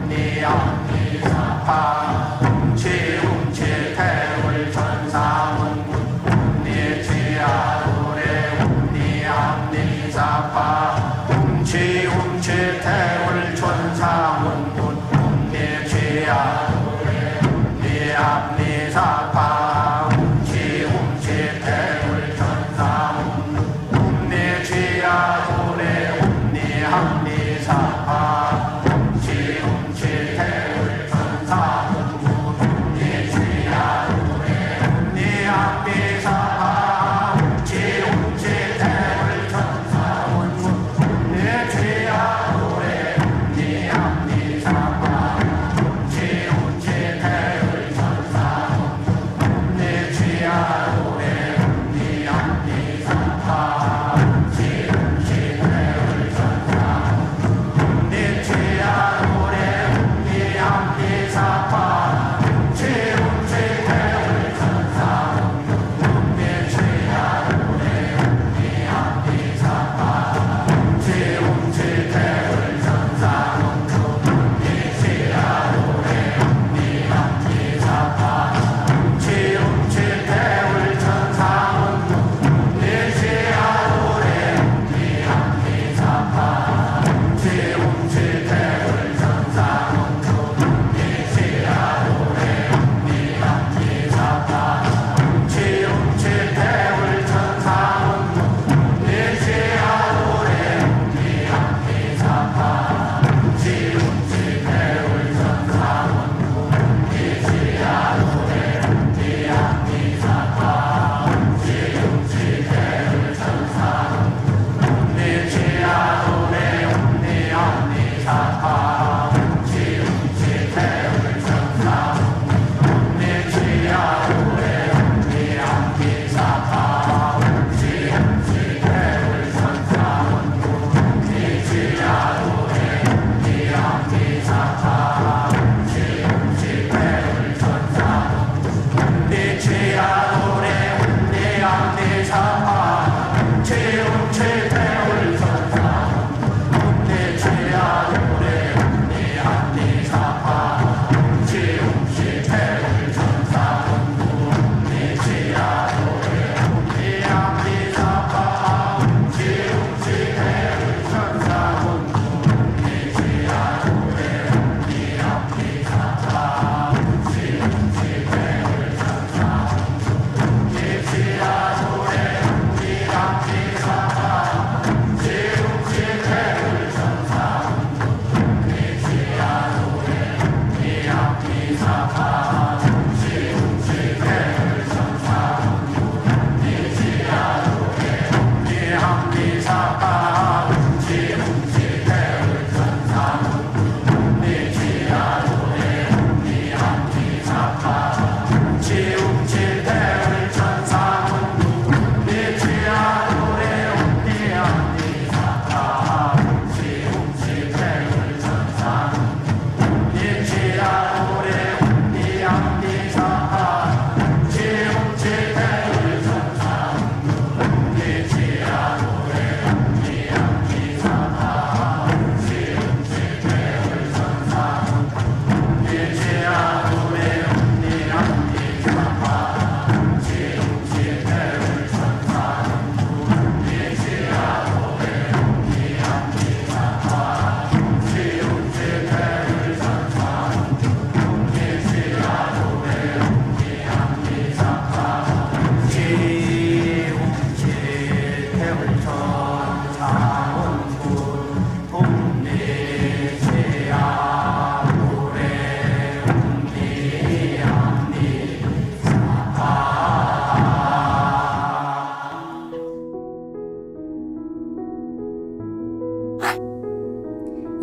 음니암니사파 지움지태울 천사문구 음니죄야 노래 음니암니사파 지움지태울 천사문구 음니죄야 노래 음니암니사파 지움지태울 천사문구 음니죄야 노래 음니암니사파 지움지태울 천사문구 음니죄야 노래 음니암니사파 지움지태울 천사문구 음니죄야 노래 음니암니사파 지움지태울 천사문구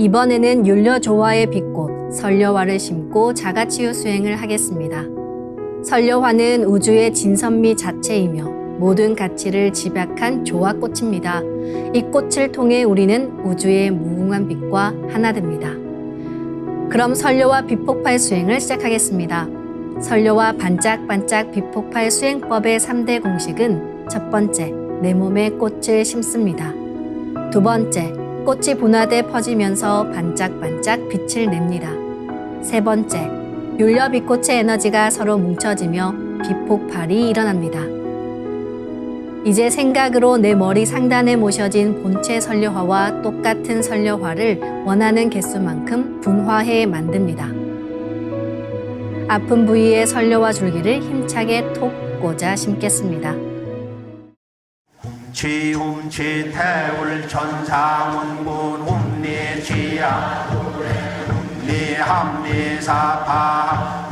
이번에는 율려조화의 빛꽃 설려화를 심고 자가치유 수행을 하겠습니다. 설려화는 우주의 진선미 자체이며 모든 가치를 집약한 조화꽃입니다. 이 꽃을 통해 우리는 우주의 무궁한 빛과 하나 됩니다. 그럼 설려화 빛폭발 수행을 시작하겠습니다. 설려화 반짝반짝 빛폭발 수행법의 3대 공식은 첫 번째, 내 몸에 꽃을 심습니다. 두 번째, 꽃이 분화돼 퍼지면서 반짝반짝 빛을 냅니다. 세 번째, 율려빛꽃의 에너지가 서로 뭉쳐지며 빛폭발이 일어납니다. 이제 생각으로 내 머리 상단에 모셔진 본체 설려화와 똑같은 설려화를 원하는 개수만큼 분화해 만듭니다. 아픈 부위에 설려화 줄기를 힘차게 톡 꽂아 심겠습니다. 훔치 태울 천상원군 훔리지야 훔리합리사파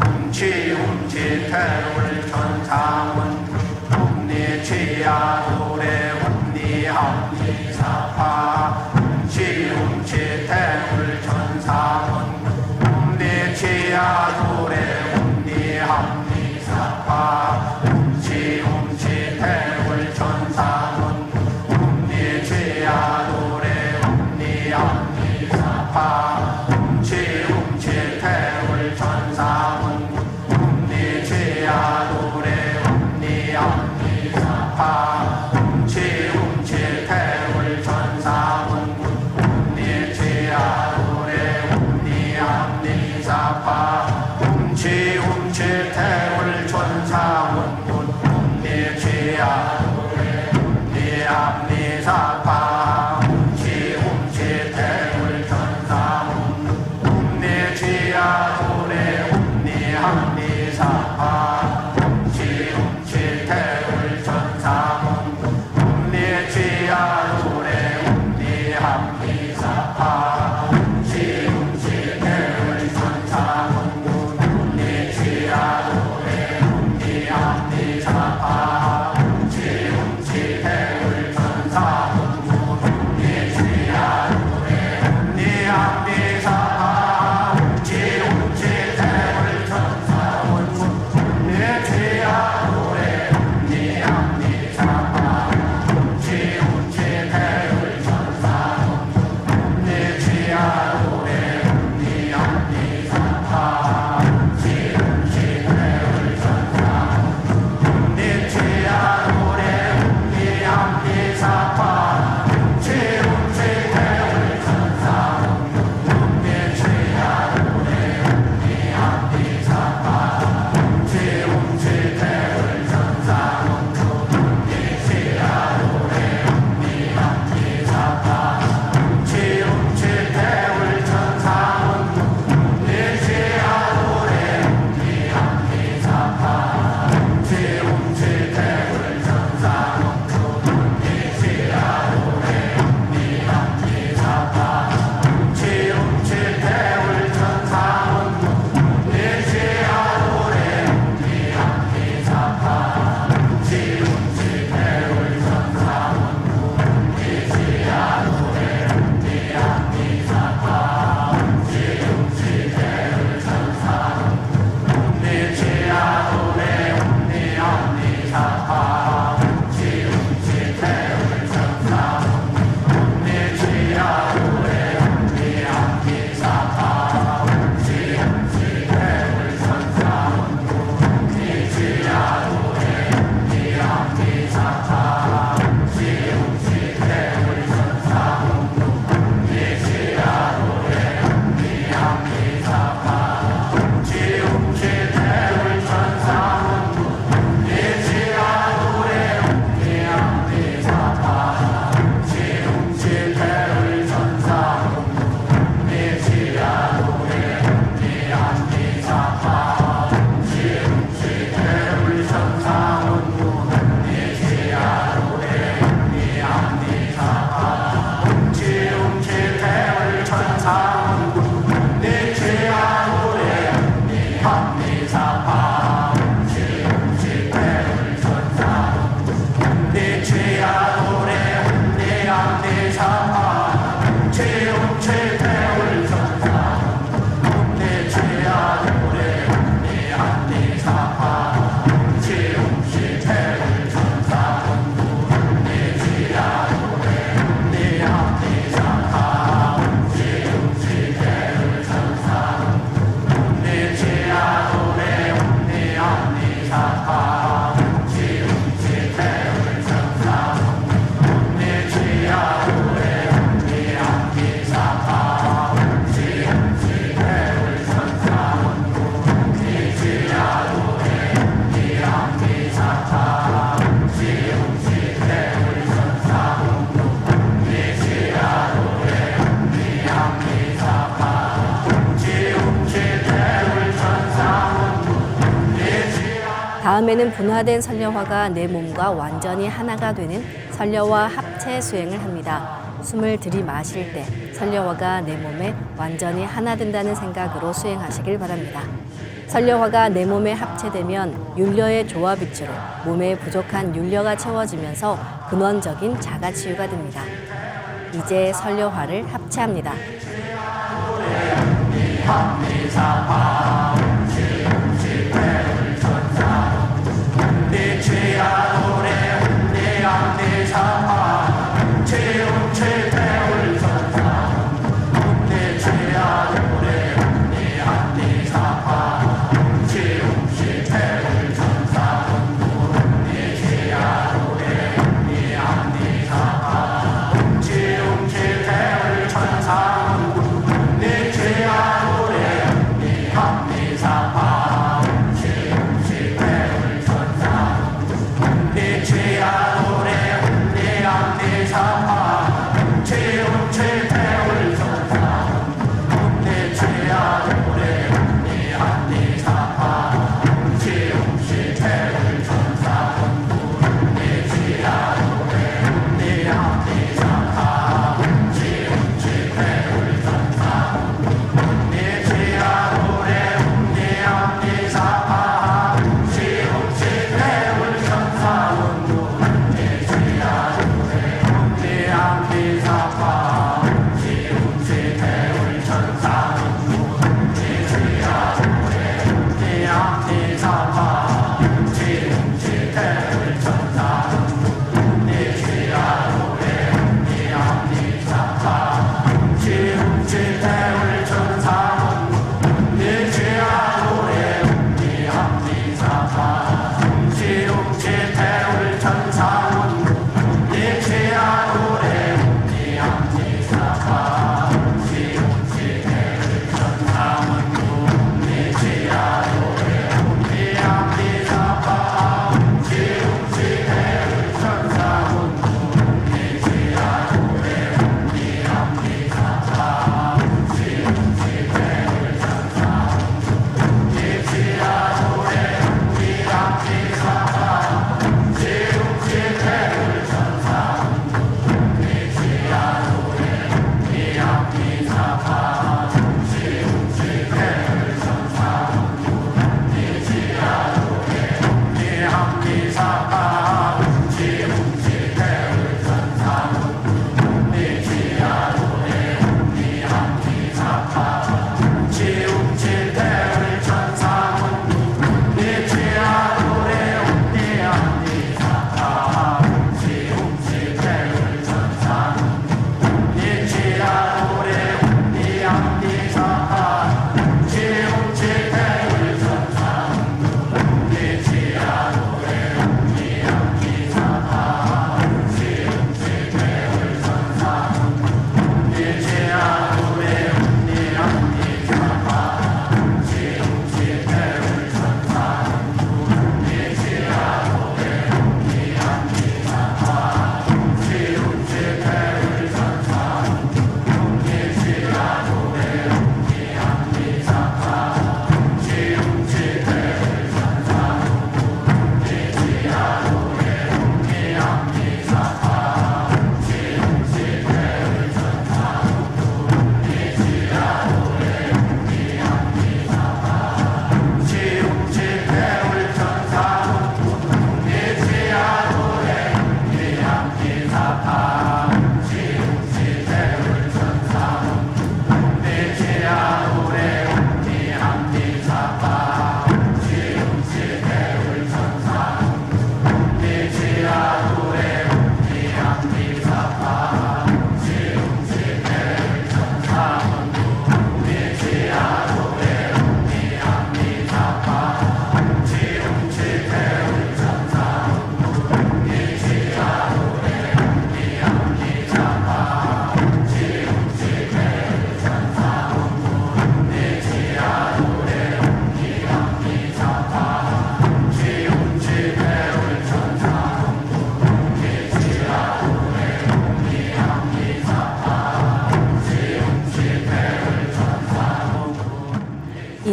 훔치 태울 천상원 훔리지야 노래 훔리합리사파 훔치 태울 천상원 훔리지야 노래 훔리합리사파 훔치 태울 천상원 훔리지야 노래 훔리합리사파 훔치 태울 천상원 훔리지야 노래 훔리합리사파 훔치 태울 천상원 훔리지야 노래 훔리합리사파 훔치 태울 천상원 훔리지야 훔리합리사파 훔치 태울 천상원 훔리지야 노래 훔리합리사파 훔치 태울 천상원 훔리지야 노래 훔리합리사파 훔치 태울 천상원 훔리지야 노래 훔리합리사파 훔리합리사파 훔치 태울 천상원 훔리지야 다음에는 분화된 설려화가 내 몸과 완전히 하나가 되는 설려화 합체 수행을 합니다. 숨을 들이마실 때 설려화가 내 몸에 완전히 하나 된다는 생각으로 수행하시길 바랍니다. 설려화가 내 몸에 합체되면 율려의 조화빛으로 몸에 부족한 율려가 채워지면서 근원적인 자가치유가 됩니다. 이제 설려화를 합체합니다. 천사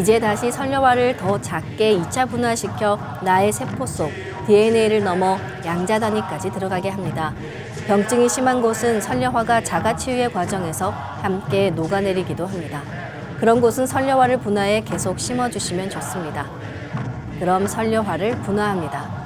이제 다시 선녀화를 더 작게 2차 분화시켜 나의 세포 속 DNA를 넘어 양자 단위까지 들어가게 합니다. 병증이 심한 곳은 선녀화가 자가치유의 과정에서 함께 녹아내리기도 합니다. 그런 곳은 선녀화를 분화해 계속 심어주시면 좋습니다. 그럼 선녀화를 분화합니다.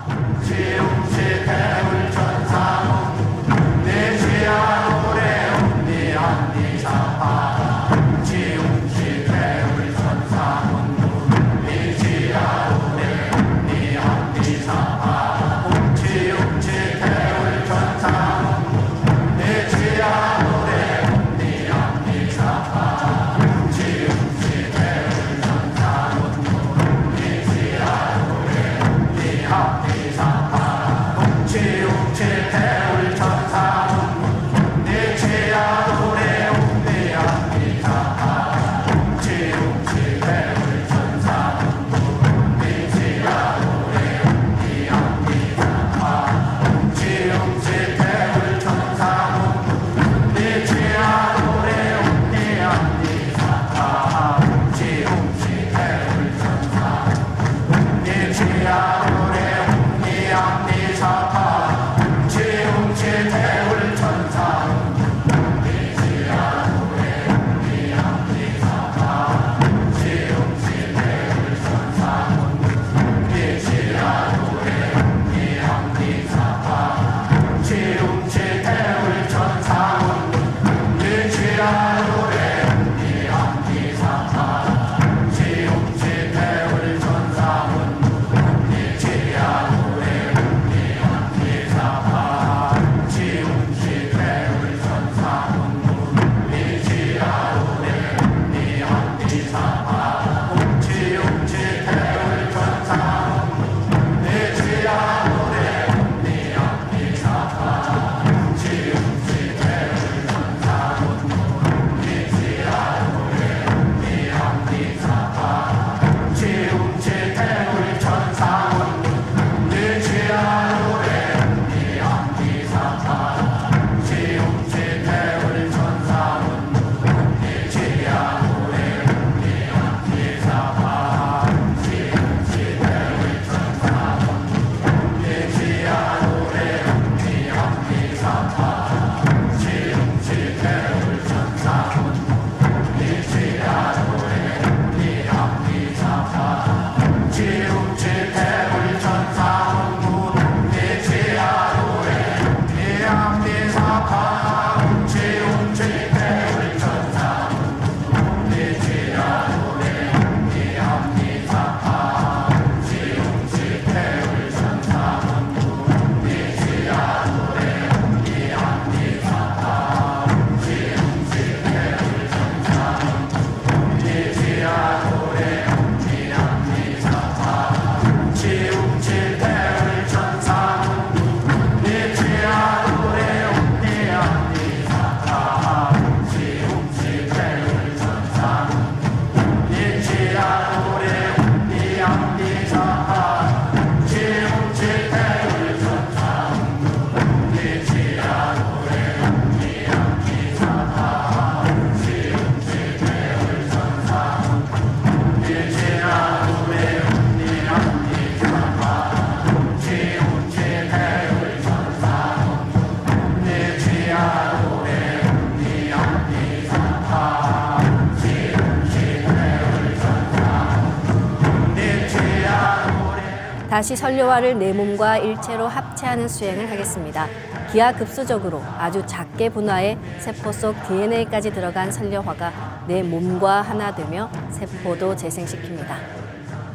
다시 선료화를 내 몸과 일체로 합체하는 수행을 하겠습니다. 기하급수적으로 아주 작게 분화해 세포 속 DNA까지 들어간 선료화가 내 몸과 하나 되며 세포도 재생시킵니다.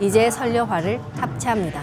이제 선료화를 합체합니다.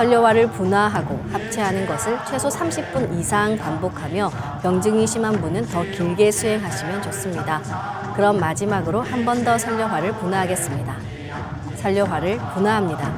설료화를 분화하고 합체하는 것을 최소 30분 이상 반복하며 병증이 심한 분은 더 길게 수행하시면 좋습니다. 그럼 마지막으로 한 번 더 설료화를 분화하겠습니다. 설료화를 분화합니다.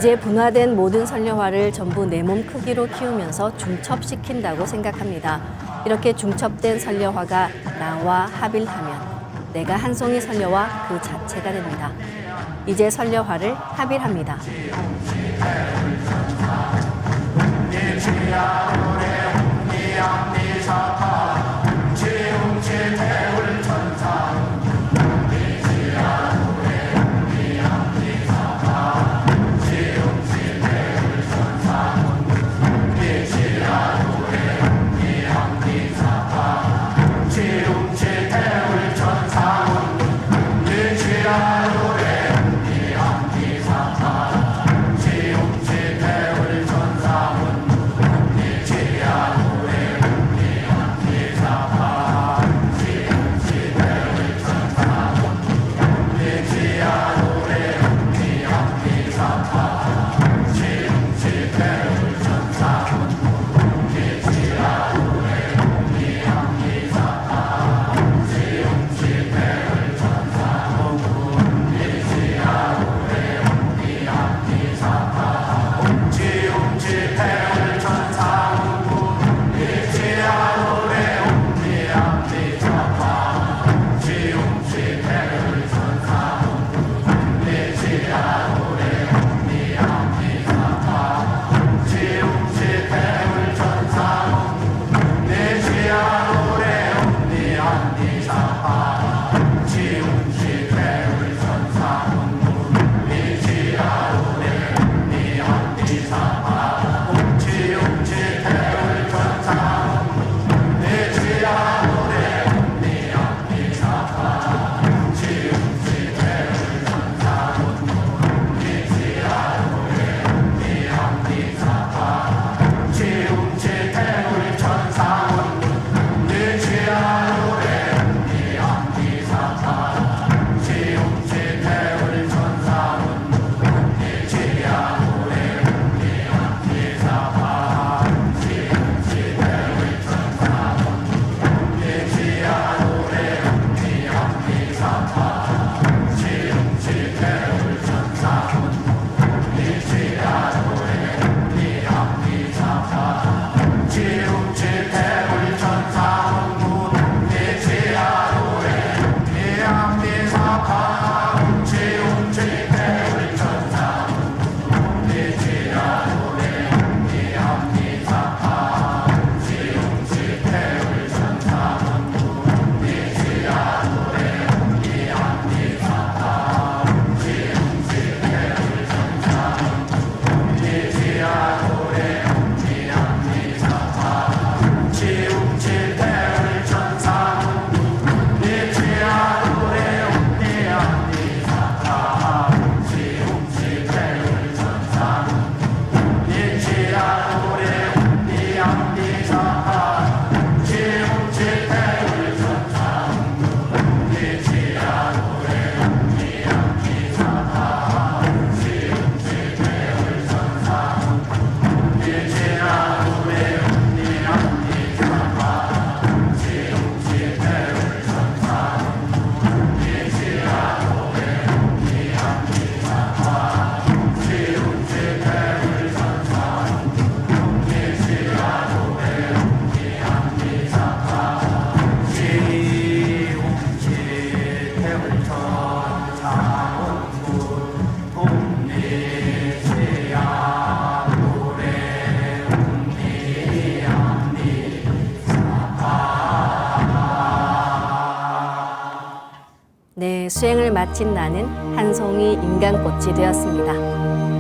이제 분화된 모든 설려화를 전부 내 몸 크기로 키우면서 중첩시킨다고 생각합니다. 이렇게 중첩된 설려화가 나와 합일하면 내가 한 송이 설려화 그 자체가 됩니다. 이제 설려화를 합일합니다. 네, 수행을 마친 나는 한 송이 인간꽃이 되었습니다.